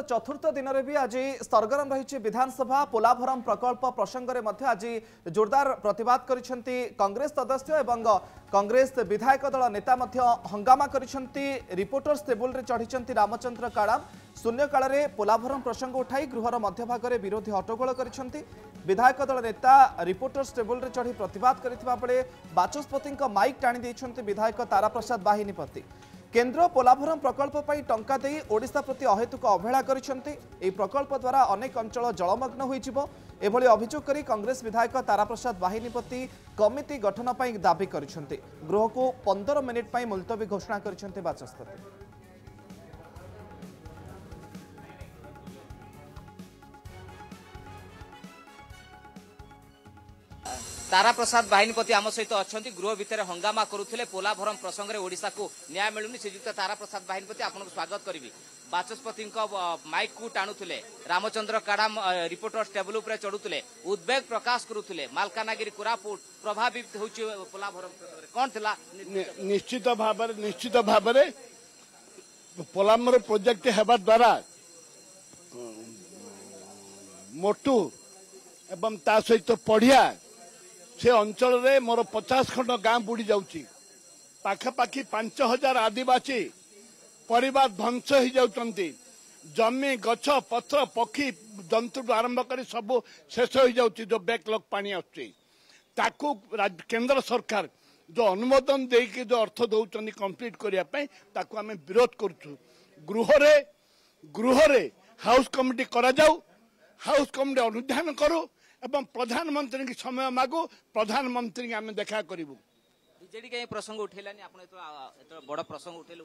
चतुर्थ दिन में भी आज सरगरम रही विधानसभा पोलाभरम प्रकल्प प्रसंग में आज जोरदार प्रतिवाद करिसेंती कांग्रेस सदस्य एवं कांग्रेस विधायक दल नेता हंगामा करिसेंती। रिपोर्टर्स टेबुल रे चढ़ी रामचंद्र काड़ाम शून्य काल में पोलाभरम प्रसंग उठाई गृहर मध्यभाग विरोधी हट्टगोल करिसेंती। विधायक दल नेता रिपोर्टर्स टेबुल रे चढ़ी प्रतिवाद करथिबा बेले बाचस्पति माइक टाणी देइछंती विधायक तारा प्रसाद बाहिनीपति। केन्द्र पोलाभरम प्रकल्प पर टंका दे ओडिशा प्रति अहेतुक अवहेला करिसेंती। एही प्रकल्प द्वारा अनेक अंचल जलमग्न होइजिवो एभली अभियोग करी कांग्रेस विधायक तारा प्रसाद बाहिनीपति कमिटी गठन पर दाबी करिसेंती। गृह को 15 मिनिट पर मुलतवी घोषणा करिसेंती बाचस्पति। तारा प्रसाद बाहिनीपति आम सहित अच्छा गृह भितर हंगामा करुले पोलाभरम प्रसंग में ओडिशा को न्याय मिलूनी। श्रीजुक्त तारा प्रसाद बाहिनीपति आपको स्वागत करी। बाचस्पति माइक को टाणुले रामचंद्र काड़ाम रिपोर्टर्स टेबुल उपर चढ़ुले उद्वेग प्रकाश करुले। मालकानगिरी कोरापुट प्रभावित होची पोलाभरम कौन थिला? निश्चित भाव पोलाभरम प्रोजेक्ट हेबा द्वारा मोटू एवं ता सहित पढ़िया से अंचल रे मोर 50 खंड गां बुड़ी जाउची। पाखापाखि 5000 आदिवासी परिवार ध्वंस हो जाउचंती। जमी गछ पत्र पक्षी जंतु आरंभ कर सब शेष हो जाउची। जो बैकलॉग पानी आउची ताकू केंद्र सरकार जो अनुमोदन देकी जो अर्थ दौरान कंप्लीट करने ताकू आम विरोध करुचु। गृह रे हाउस कमिटी करा जाऊ। हाउस कमिटी अनुधान करू एवं प्रधानमंत्री की समय मागू। प्रधानमंत्री की आम देखा करूँ। बीजेडी कहीं प्रसंग उठेलानी आपण एतो बड़ प्रसंग उठेले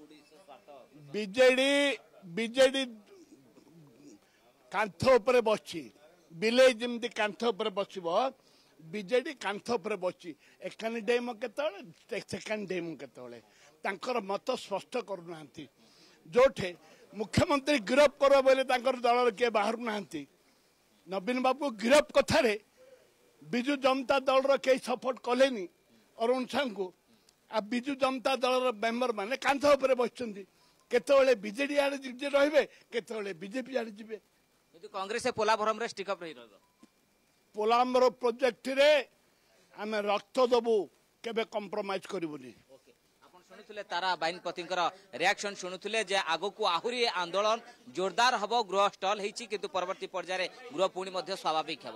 बीजेडी कांथ ऊपर बसची बिले जमती कांथ ऊपर बसबो। बीजेडी कांथ ऊपर बसची एकानी डेम केतळे सेकेंड डेम केतळे तांकर मत स्पष्ट करूनांती। जोठे मुख्यमंत्री गिरफ करो बोले तांकर दल के बाहर नांती। नवीन बाबू गिरफ कथारे बिजु जनता दल कई सपोर्ट कलेनी अरुण साहू को। आ बिजु जनता दल मेंबर माने कांथ उपर बसचंदी। केतळे बीजेडी आड़े रहिबे केतळे बीजेपी आड़े जिबे। कांग्रेस पोलाभरम रे स्टिक अप रही रहबो। पोलाभरम प्रोजेक्ट रे आमे रक्त दबु केबे कंप्रोमाइज करबुनी। शुणुले तारा बाहिनीपति रिएक्शन शुणुले जे आगो को आहुरी आंदोलन जोरदार हम। गृह स्टल होती किंतु परवर्ती पर्यायर गृह पुणी स्वाभाविक हम।